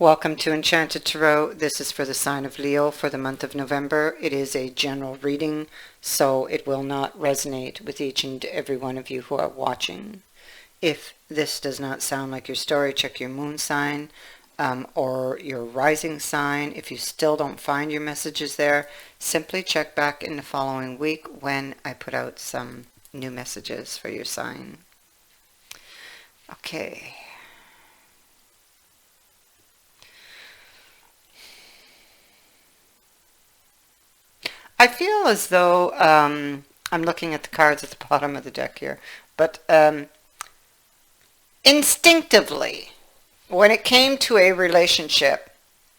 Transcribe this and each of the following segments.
Welcome to Enchanted Tarot. This is for the sign of Leo for the month of November. It is a general reading, so it will not resonate with each and every one of you who are watching. If this does not sound like your story, check your moon sign or your rising sign. If you still don't find your messages there, simply check back in the following week when I put out some new messages for your sign. Okay. I feel as though I'm looking at the cards at the bottom of the deck here, but instinctively, when it came to a relationship,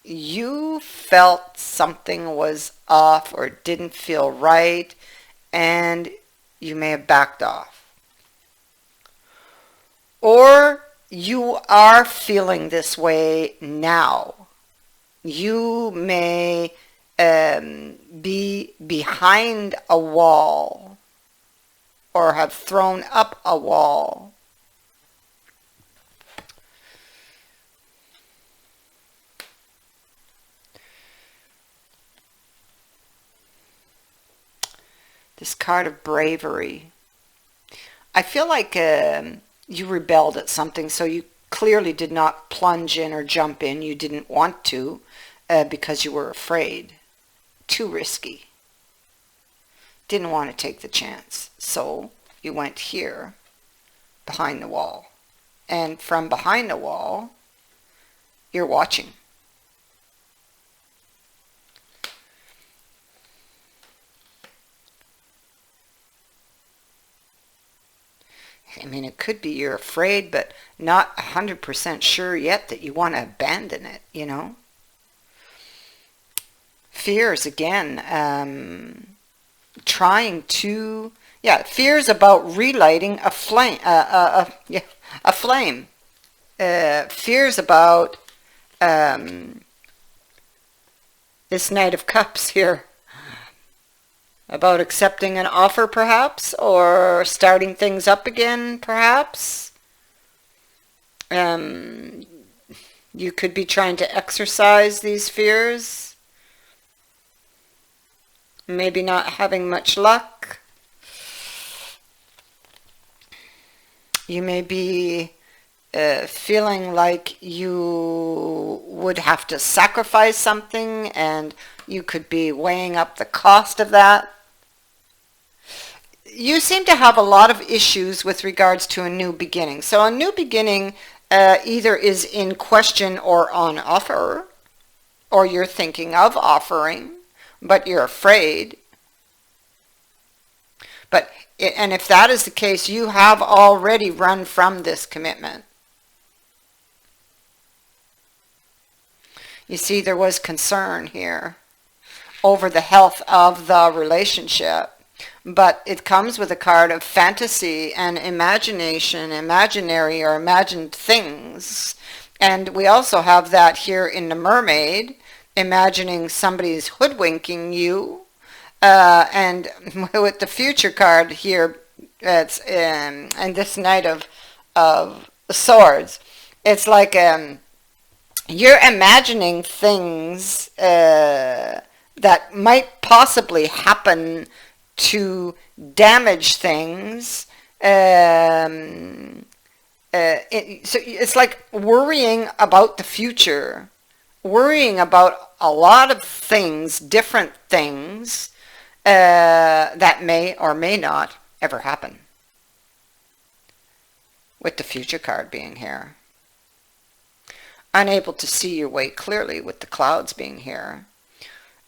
you felt something was off or didn't feel right, and you may have backed off. Or you are feeling this way now. You may be behind a wall or have thrown up a wall. This card of bravery. I feel like you rebelled at something, so you clearly did not plunge in or jump in. You didn't want to because you were afraid. Too risky. Didn't want to take the chance. So you went here, behind the wall. And from behind the wall, you're watching. I mean, it could be you're afraid, but not 100% sure yet that you want to abandon it, you know? Fears again, trying to, fears about relighting a flame, a flame. Fears about this Knight of Cups here, about accepting an offer perhaps, or starting things up again perhaps. You could be trying to exercise these fears. Maybe not having much luck. You may be feeling like you would have to sacrifice something, and you could be weighing up the cost of that. You seem to have a lot of issues with regards to a new beginning. So a new beginning either is in question or on offer, or you're thinking of offering, but you're afraid. And if that is the case, you have already run from this commitment. You see, there was concern here over the health of the relationship, but it comes with a card of fantasy and imagination, imaginary or imagined things. And we also have that here in the Mermaid, imagining somebody's hoodwinking you, and with the future card here, it's and this Knight of Swords, it's like you're imagining things that might possibly happen to damage things. So it's like worrying about the future, worrying about a lot of things, different things, that may or may not ever happen. With the future card being here. Unable to see your way clearly with the clouds being here.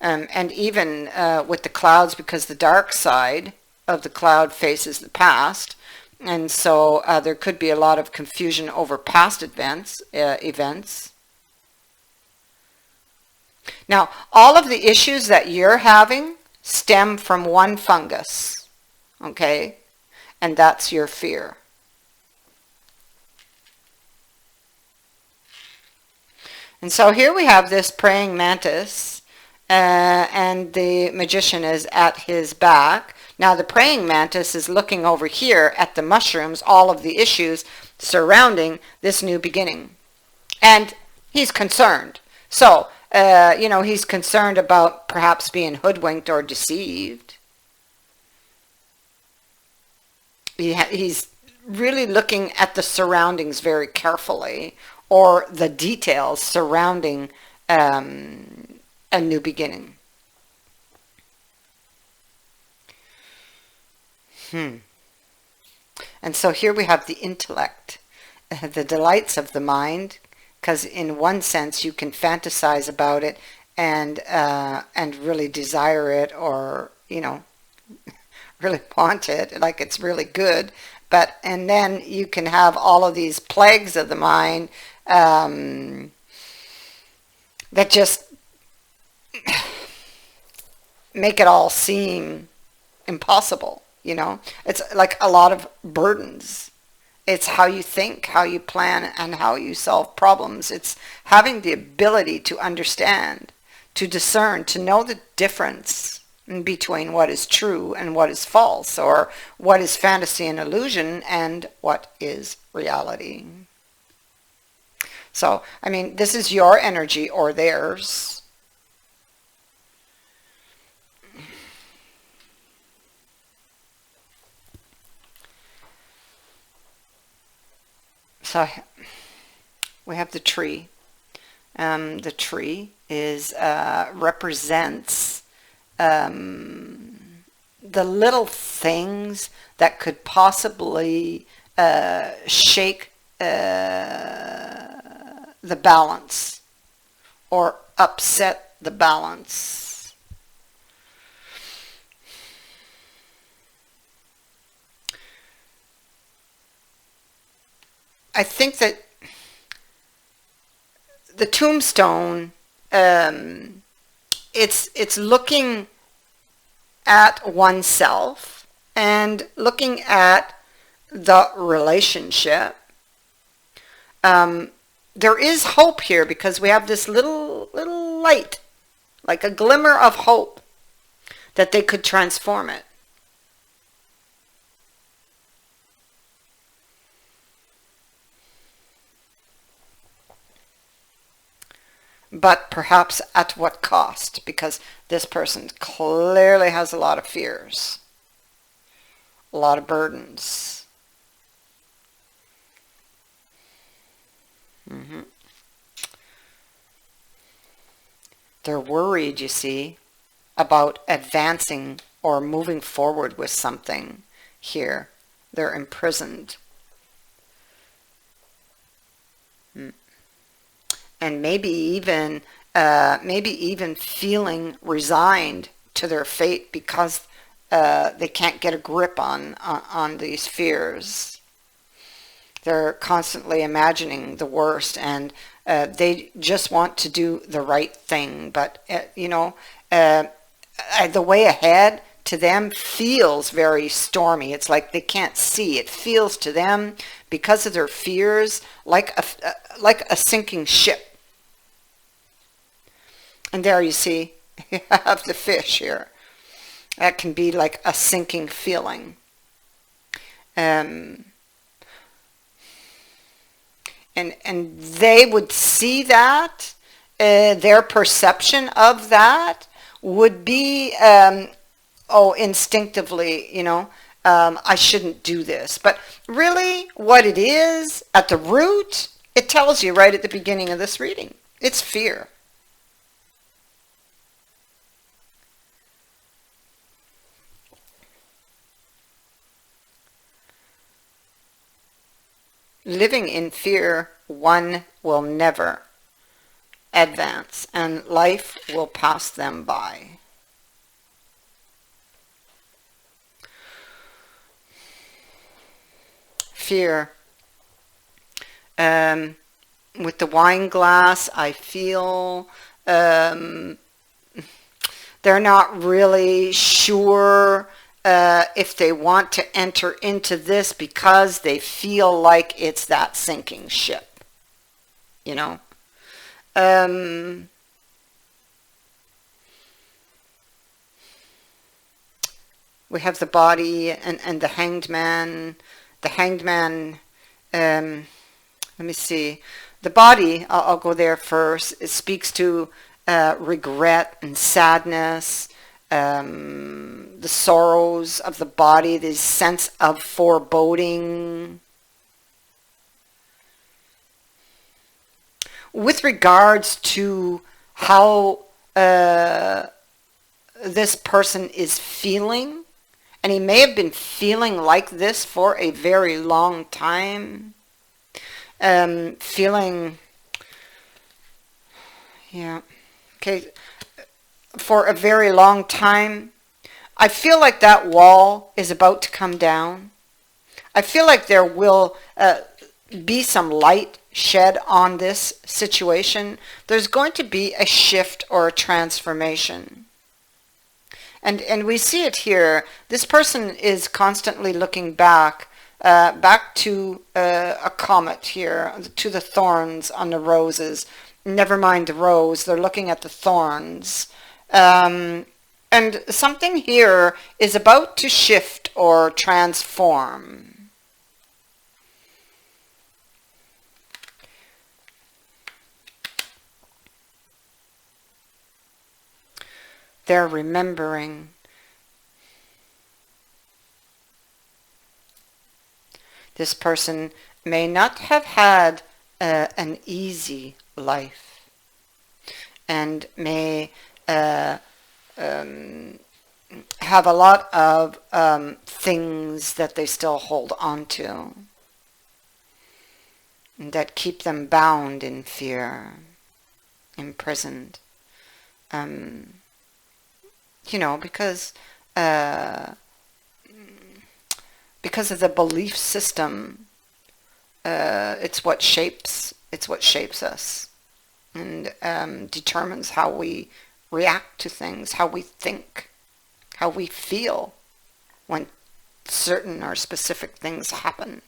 And even with the clouds, because the dark side of the cloud faces the past. And so there could be a lot of confusion over past events. Now, all of the issues that you're having stem from one fungus, okay? And that's your fear. And so here we have this praying mantis, and the magician is at his back. Now the praying mantis is looking over here at the mushrooms, all of the issues surrounding this new beginning. And He's concerned. So, he's concerned about perhaps being hoodwinked or deceived. He's really looking at the surroundings very carefully, or the details surrounding a new beginning. And so here we have the intellect, the delights of the mind, because in one sense you can fantasize about it and really desire it, or really want it, like it's really good. And then you can have all of these plagues of the mind that just make it all seem impossible. It's like a lot of burdens. It's how you think, how you plan, and how you solve problems. It's having the ability to understand, to discern, to know the difference between what is true and what is false, or what is fantasy and illusion and what is reality. So, this is your energy or theirs. So we have the tree. The tree represents the little things that could possibly shake the balance or upset the balance. I think that the tombstone, it's looking at oneself and looking at the relationship. There is hope here because we have this little light, like a glimmer of hope that they could transform it. But perhaps at what cost? Because this person clearly has a lot of fears, a lot of burdens. They're worried, you see, about advancing or moving forward with something here. They're imprisoned. And maybe even feeling resigned to their fate because they can't get a grip on these fears. They're constantly imagining the worst, and they just want to do the right thing. But the way ahead to them feels very stormy. It's like they can't see. It feels to them, because of their fears, like a sinking ship. And there you see, you have the fish here. That can be like a sinking feeling. And they would see that, their perception of that would be, instinctively, I shouldn't do this. But really, what it is, at the root, it tells you right at the beginning of this reading. It's fear. Living in fear, one will never advance, and life will pass them by. Fear. With the wine glass, I feel they're not really sure if they want to enter into this because they feel like it's that sinking ship, We have the body and the hanged man. The hanged man, let me see. The body, I'll go there first, it speaks to regret and sadness, the sorrows of the body, the sense of foreboding. With regards to how this person is feeling, and he may have been feeling like this for a very long time, feeling, yeah, okay, for a very long time. I feel like that wall is about to come down. I feel like there will be some light shed on this situation. There's going to be a shift or a transformation. And we see it here. This person is constantly looking back to a comet here, to the thorns on the roses. Never mind the rose, they're looking at the thorns. And something here is about to shift or transform. They're remembering. This person may not have had an easy life and may have a lot of things that they still hold on to that keep them bound in fear, imprisoned. You know, because of the belief system, it's what shapes us, and determines how we react to things, how we think, how we feel when certain or specific things happen.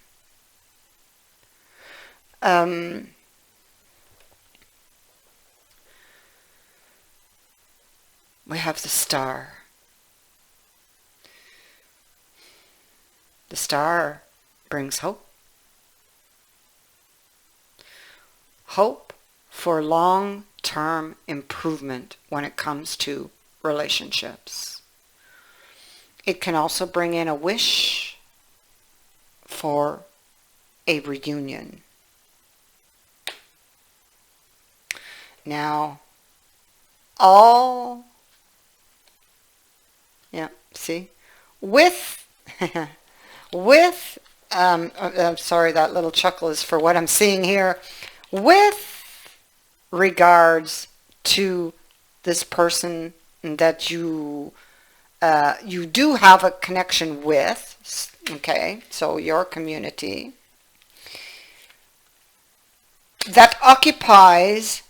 We have the star. The star brings hope. Hope for long-term improvement when it comes to relationships. It can also bring in a wish for a reunion. Now, see, with I'm sorry, that little chuckle is for what I'm seeing here. With regards to this person that you do have a connection with, okay, so your community, that occupies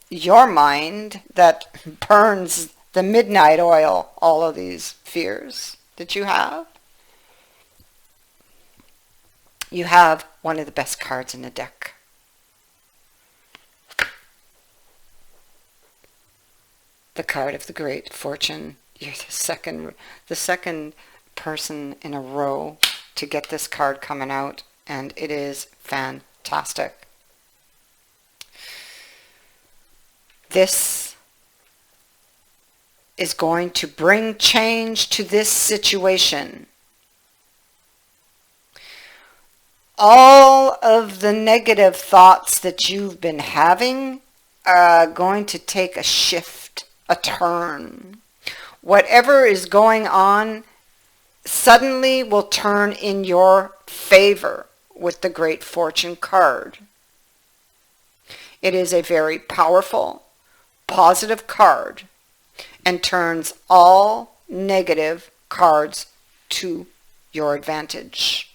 your mind, that burns the midnight oil, all of these fears that you have. You have one of the best cards in the deck. The card of the Great Fortune. You're the second person in a row to get this card coming out, and it is fantastic. This is going to bring change to this situation. All of the negative thoughts that you've been having are going to take a shift, a turn. Whatever is going on suddenly will turn in your favor with the Great Fortune card. It is a very powerful, positive card, and turns all negative cards to your advantage.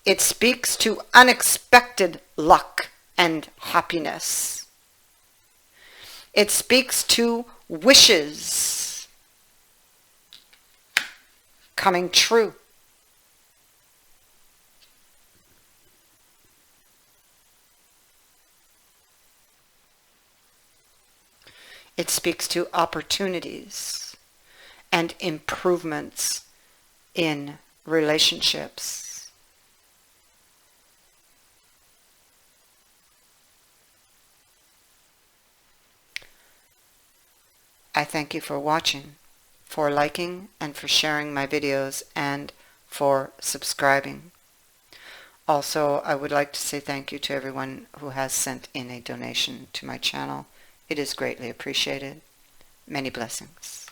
It speaks to unexpected luck and happiness. It speaks to wishes coming true. It speaks to opportunities and improvements in relationships. I thank you for watching, for liking and for sharing my videos, and for subscribing. Also, I would like to say thank you to everyone who has sent in a donation to my channel. It is greatly appreciated. Many blessings.